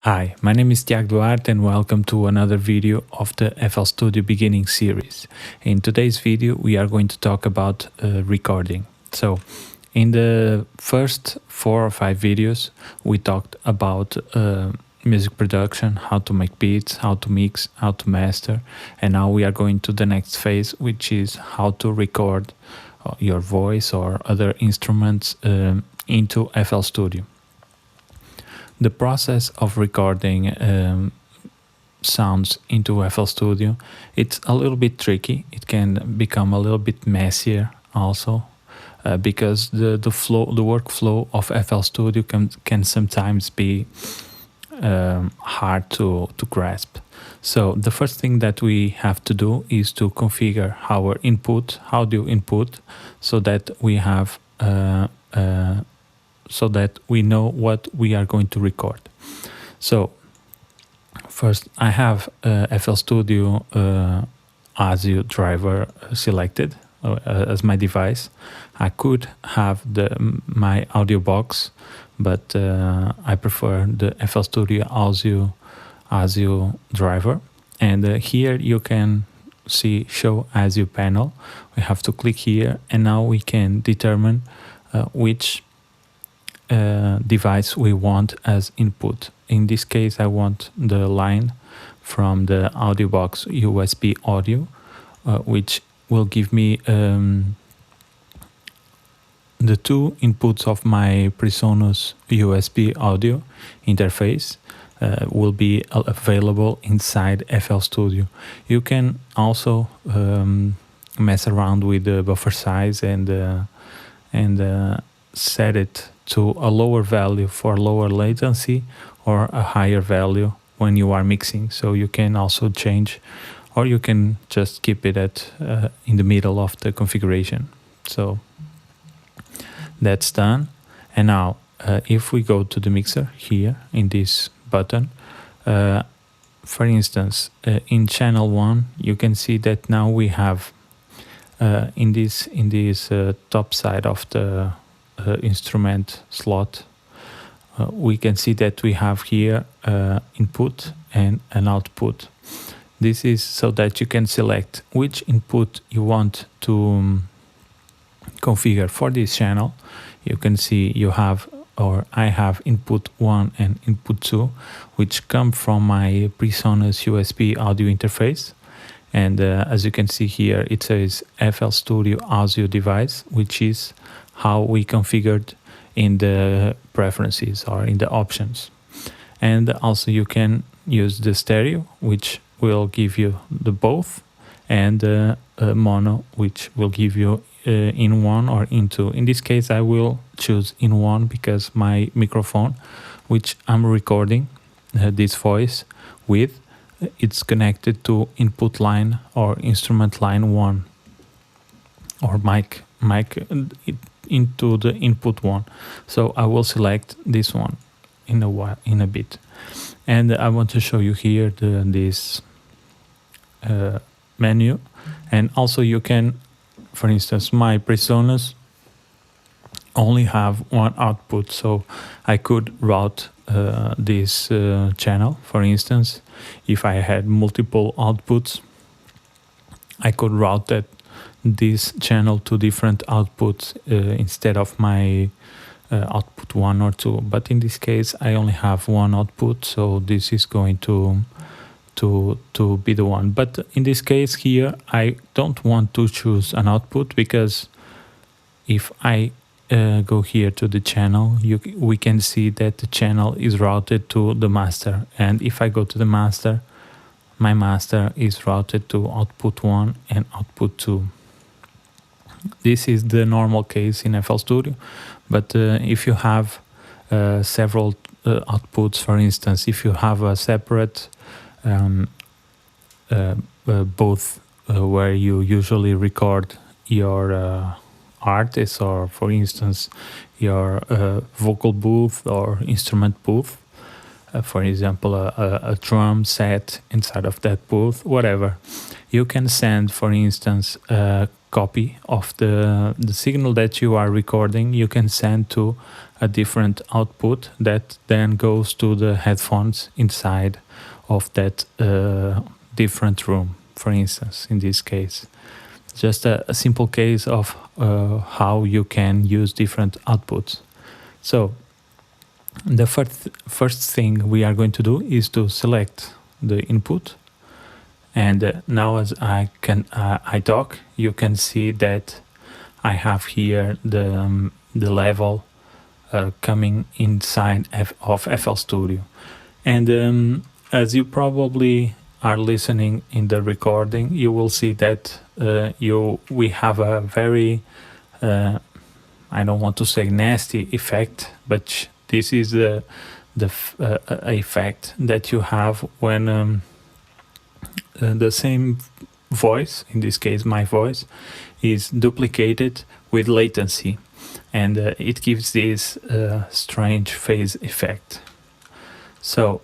Hi, my name is Tiago Duarte and welcome to another video of the FL Studio Beginning series. In today's video we are going to talk about recording. So in the first 4 or 5 videos we talked about music production, how to make beats, how to mix, how to master, and now we are going to the next phase, which is how to record your voice or other instruments into FL Studio. The process of recording sounds into FL Studio, it's a little bit tricky. It can become a little bit messier also because the workflow of FL Studio can sometimes be hard to grasp. So the first thing that we have to do is to configure our audio input, so that we have so that we know what we are going to record. So first I have FL Studio ASIO driver selected as my device. I could have my audio box, but I prefer the FL Studio ASIO driver. And here you can see show ASIO panel. We have to click here, and now we can determine which device we want as input. In this case I want the line from the audio box USB audio, which will give me the 2 inputs of my PreSonus USB audio interface will be available inside FL Studio. You can also mess around with the buffer size and set it to a lower value for lower latency or a higher value when you are mixing. So you can also change, or you can just keep it at in the middle of the configuration. So that's done. And now if we go to the mixer here in this button, for instance in channel 1, you can see that now we have in this top side of the instrument slot, we can see that we have here input and an output. This is so that you can select which input you want to configure for this channel. You can see you have, or I have, input 1 and input 2, which come from my PreSonus USB audio interface. And as you can see here, it says FL Studio ASIO device, which is how we configured in the preferences or in the options. And also you can use the stereo, which will give you the both, and mono, which will give you in 1 or in 2. In this case I will choose in 1 because my microphone, which I'm recording this voice with, it's connected to input line or instrument line 1, or mic into the input 1. So I will select this one in a bit. And I want to show you here this menu. And also you can, for instance, my PreSonus only have one output, so I could route this channel. For instance, if I had multiple outputs, I could route this channel to different outputs instead of my output 1 or 2. But in this case I only have one output, so this is going to be the one. But in this case here I don't want to choose an output, because if I go here to the channel, we can see that the channel is routed to the master, and if I go to the master, my master is routed to output 1 and output 2. This is the normal case in FL Studio, but if you have several outputs, for instance, if you have a separate booth where you usually record your artists, or for instance your vocal booth or instrument booth, for example a drum set inside of that booth, whatever, you can send, for instance, copy of the signal that you are recording, you can send to a different output that then goes to the headphones inside of that different room, for instance, in this case. Just a simple case of how you can use different outputs. So the first thing we are going to do is to select the input. And now as I talk, you can see that I have here the level coming inside of FL Studio. And as you probably are listening in the recording, you will see that we have a very, I don't want to say nasty effect, but this is the effect that you have when the same voice, in this case my voice, is duplicated with latency, and it gives this strange phase effect. So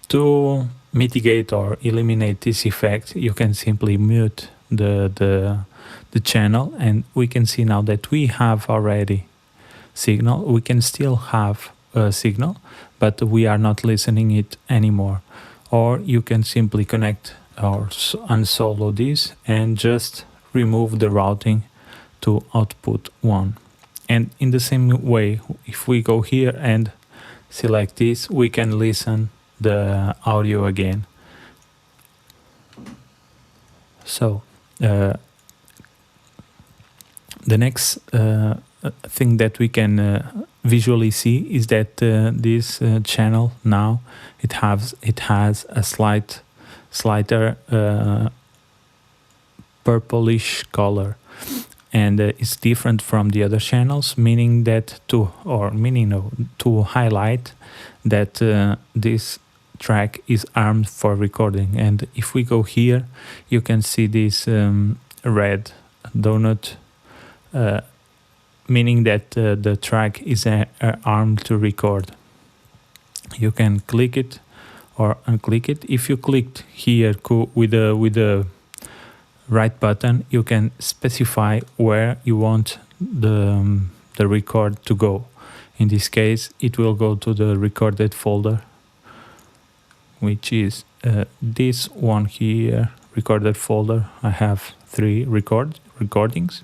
to mitigate or eliminate this effect, you can simply mute the channel, and we can see now that we have already signal. We can still have a signal, but we are not listening it anymore. Or you can simply connect or unsolo this and just remove the routing to output 1. And in the same way, if we go here and select this, we can listen the audio again. So the next thing that we can visually see is that this channel now it has a slighter purplish color, and it's different from the other channels, meaning that to highlight that this track is armed for recording. And if we go here, you can see this red donut, meaning that the track is armed to record. You can click it or unclick it. If you clicked here with the right button, you can specify where you want the record to go. In this case, it will go to the recorded folder, which is this one here, recorded folder. I have 3 recordings.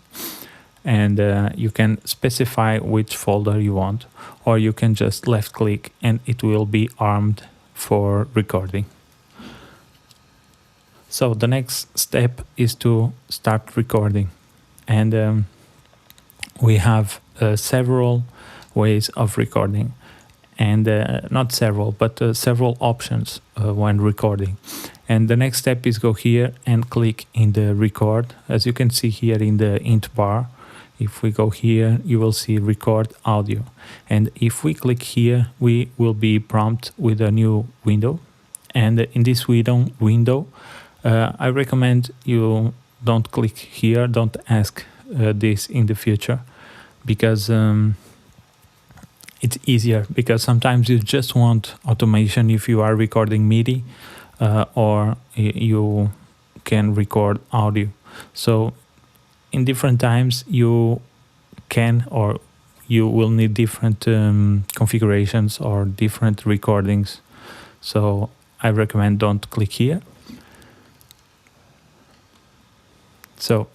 And you can specify which folder you want, or you can just left click and it will be armed for recording. So the next step is to start recording, and we have several ways of recording, and not several, but several options when recording. And the next step is go here and click in the record. As you can see here in the int bar, if we go here, you will see record audio. And if we click here, we will be prompted with a new window. And in this window, I recommend you don't click here, don't ask this in the future, because it's easier, because sometimes you just want automation if you are recording MIDI, or you can record audio. So in different times you can, or you will need different configurations or different recordings. So I recommend don't click here. So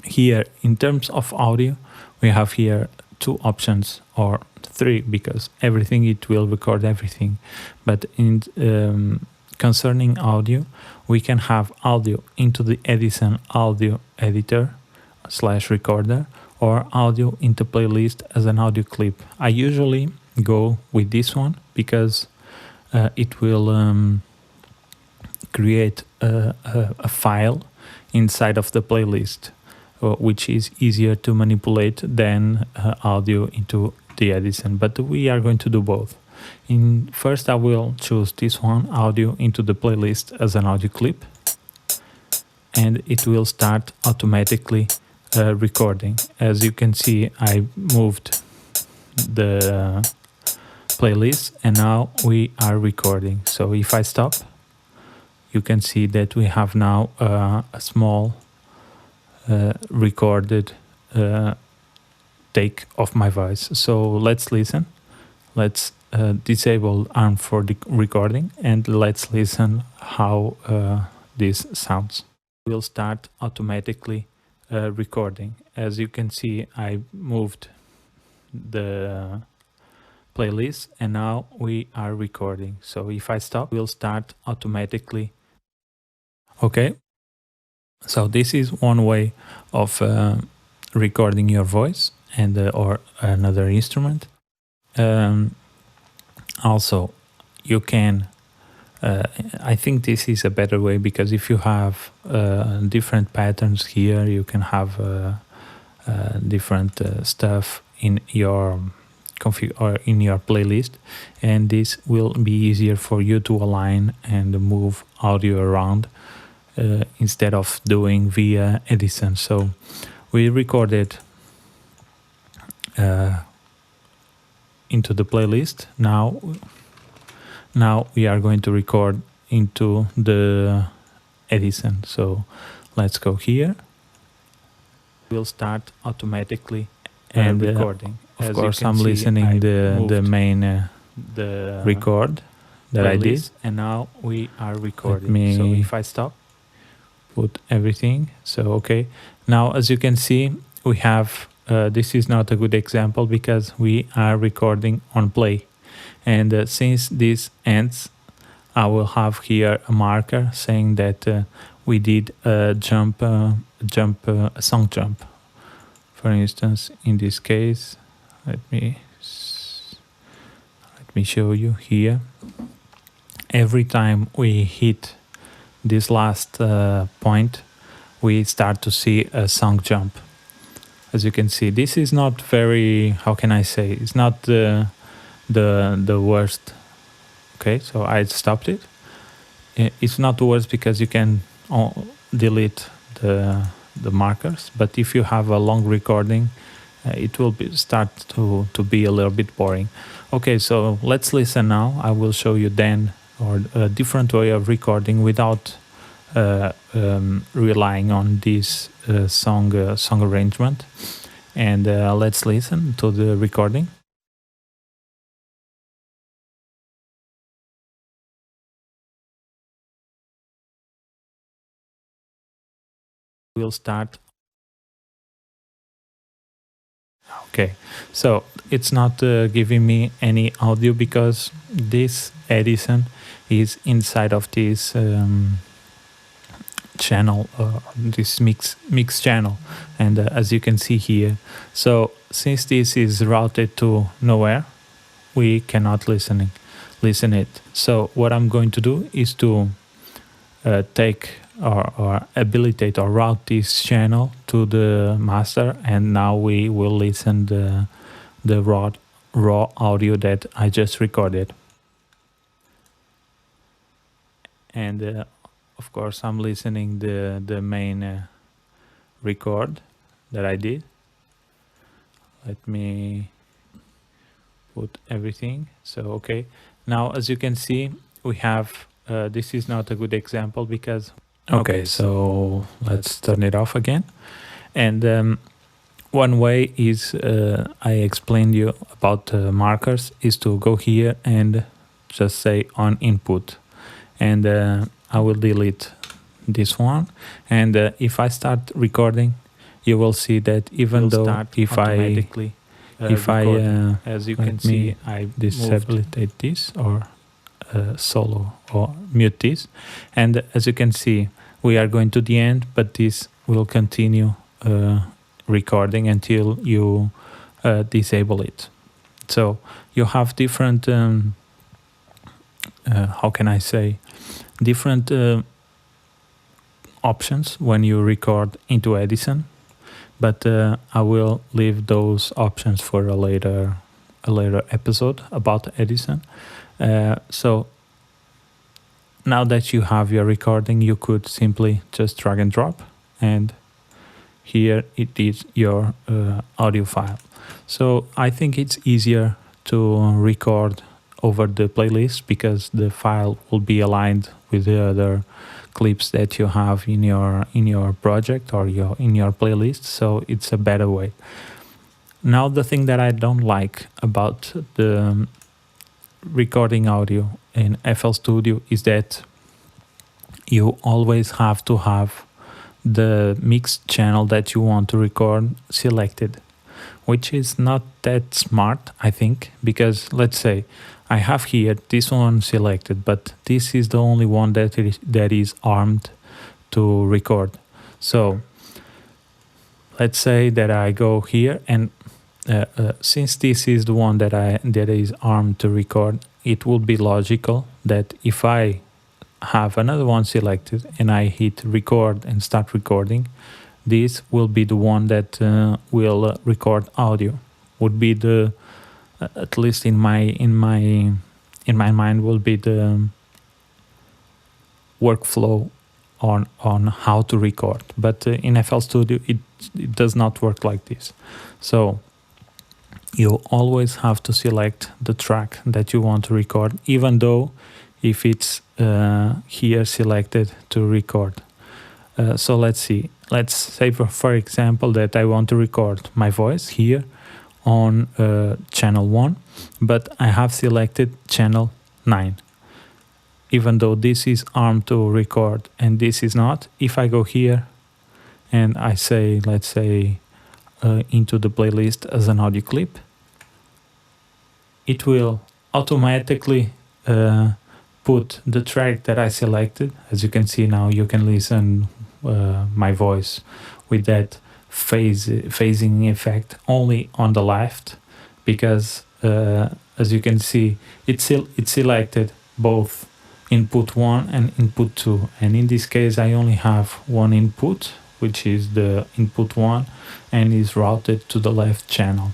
here in terms of audio, we have here 2 options, or 3, because everything, it will record everything. But in concerning audio, we can have audio into the Edison audio editor / recorder, or audio into playlist as an audio clip. I usually go with this one because it will create a file inside of the playlist, which is easier to manipulate than audio into the Edison. But we are going to do both. First I will choose this one, audio into the playlist as an audio clip, and it will start automatically recording. As you can see, I moved the playlist and now we are recording. So if I stop, you can see that we have now a small recorded take of my voice. So let's listen. Let's disable ARM for the recording, and let's listen how this sounds. We'll start automatically recording. As you can see, I moved the playlist and now we are recording. So if I stop, we'll start automatically. Okay, so this is one way of recording your voice and or another instrument. Also, you can I think this is a better way, because if you have different patterns here, you can have different stuff in your config or in your playlist, and this will be easier for you to align and move audio around instead of doing via Edison. So we recorded into the playlist. Now we are going to record into the Edison. So let's go here. We'll start automatically and recording. Of course, I'm listening the main record that I did, and now we are recording. So if I stop, put everything. So okay. Now, as you can see, we have this is not a good example because we are recording on play. And since this ends, I will have here a marker saying that we did a a song jump. For instance, in this case, let me show you here. Every time we hit this last point, we start to see a song jump. As you can see, this is not very, how can I say, it's not the worst. Okay, so I stopped it. It's not the worst because you can delete the markers, but if you have a long recording, it will start to be a little bit boring. Okay, so let's listen now. I will show you then or a different way of recording without relying on this song arrangement. And let's listen to the recording. We'll start. Okay, so it's not giving me any audio because this Edison is inside of this channel, this mix channel, and as you can see here, so since this is routed to nowhere, we cannot listen it. So what I'm going to do is to take or habilitate or route this channel to the master, and now we will listen the raw audio that I just recorded. And of course I'm listening the main record that I did. Let me put everything. So okay, now as you can see, we have this is not a good example because okay, so let's turn it off again. And one way is I explained you about markers is to go here and just say on input, and I will delete this one. And if I start recording, you will see that even though if I as you can see, I disabilitate this or solo or mute this, and as you can see, we are going to the end, but this will continue recording until you disable it. So you have different how can I say, different options when you record into Edison, but I will leave those options for a later episode about Edison. So now that you have your recording, you could simply just drag and drop, and here it is your audio file. So I think it's easier to record over the playlist because the file will be aligned with the other clips that you have in your project or in your playlist. So it's a better way. Now, the thing that I don't like about the recording audio in FL Studio is that you always have to have the mixed channel that you want to record selected, which is not that smart, I think, because let's say I have here this one selected, but this is the only one that is armed to record. So let's say that I go here, and since this is the one that is armed to record, it will be logical that if I have another one selected and I hit record and start recording, this will be the one that will record audio. Would be the at least in my mind will be the workflow on how to record. But in FL Studio it does not work like this. So you always have to select the track that you want to record, even though if it's here selected to record. So let's see. Let's say for example that I want to record my voice here on channel 1, but I have selected channel 9. Even though this is armed to record and this is not, if I go here and I say, let's say, into the playlist as an audio clip, it will automatically put the track that I selected. As you can see now, you can listen my voice with that phasing effect only on the left, because as you can see, it's selected both input 1 and input 2, and in this case I only have one input, which is the input 1, and is routed to the left channel.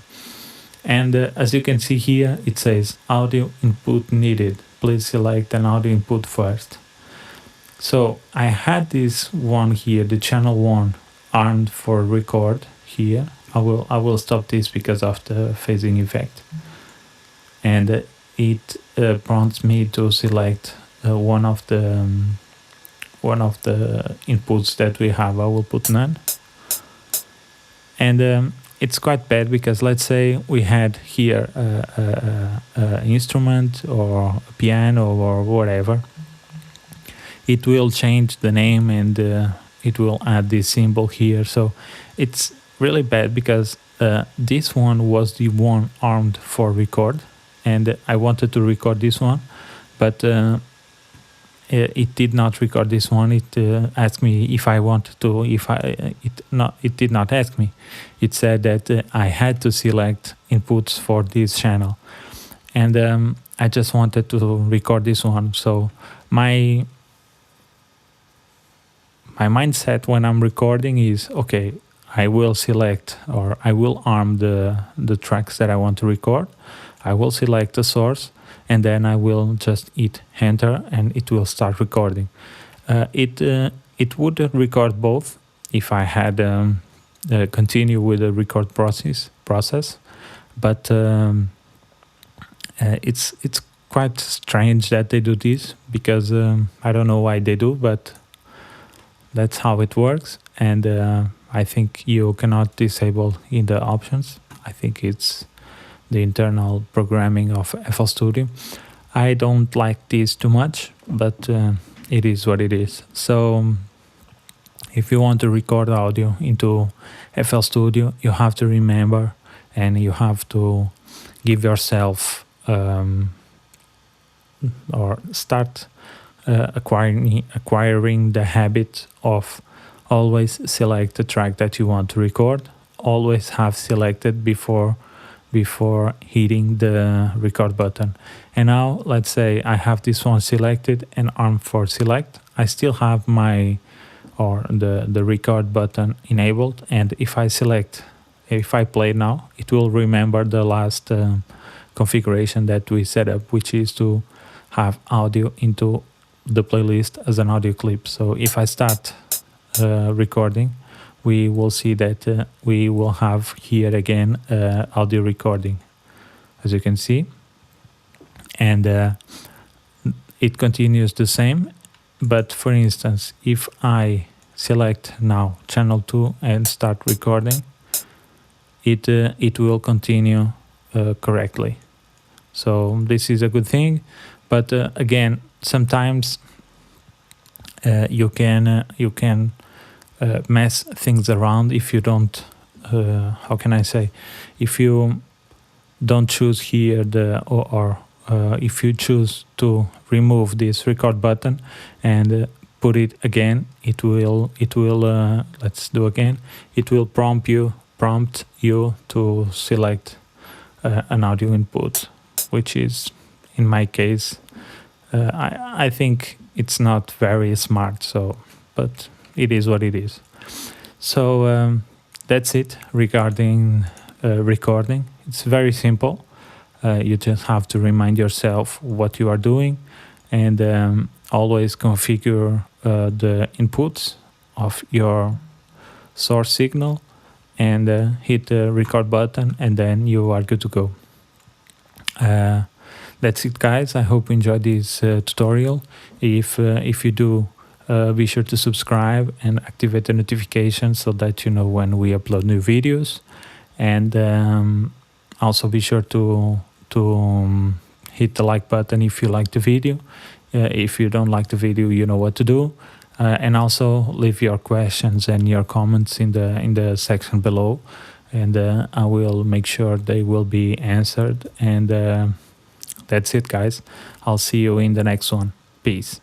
And as you can see here, it says audio input needed, please select an audio input first. So I had this one here, the channel 1, armed for record here. I will stop this because of the phasing effect, and it prompts me to select one of the inputs that we have. I will put none, and it's quite bad because let's say we had here an instrument or a piano or whatever. It will change the name and it will add this symbol here. So it's really bad because this one was the one armed for record, and I wanted to record this one, but it did not record this one. It asked me if I wanted to. It did not ask me. It said that I had to select inputs for this channel, and I just wanted to record this one. So my mindset when I'm recording is, okay, I will select, or I will arm the tracks that I want to record. I will select the source, and then I will just hit enter and it will start recording. It would record both if I had continue with the record process, but it's quite strange that they do this, because I don't know why they do, but that's how it works. And I think you cannot disable in the options. I think it's the internal programming of FL Studio. I don't like this too much, but it is what it is. So if you want to record audio into FL Studio, you have to remember and you have to give yourself or start acquiring the habit of always select the track that you want to record. Always have selected before hitting the record button. And now let's say I have this one selected and armed for select. I still have the record button enabled, and if I play now, it will remember the last configuration that we set up, which is to have audio into the playlist as an audio clip. So if I start recording, we will see that we will have here again audio recording, as you can see. and it continues the same. But for instance, if I select now channel 2 and start recording, it will continue correctly. So this is a good thing. But again, sometimes you can mess things around if you don't. How can I say? If you don't choose here or if you choose to remove this record button and put it again, it will let's do again. It will prompt you to select an audio input, which is, in my case, I think it's not very smart. So, but it is what it is. So that's it regarding recording. It's very simple. You just have to remind yourself what you are doing, and always configure the inputs of your source signal, and hit the record button, and then you are good to go. That's it, guys. I hope you enjoyed this tutorial. If you do, be sure to subscribe and activate the notifications so that you know when we upload new videos, and also be sure to hit the like button if you like the video. If you don't like the video, you know what to do. And also leave your questions and your comments in the section below, and I will make sure they will be answered. And that's it, guys. I'll see you in the next one. Peace.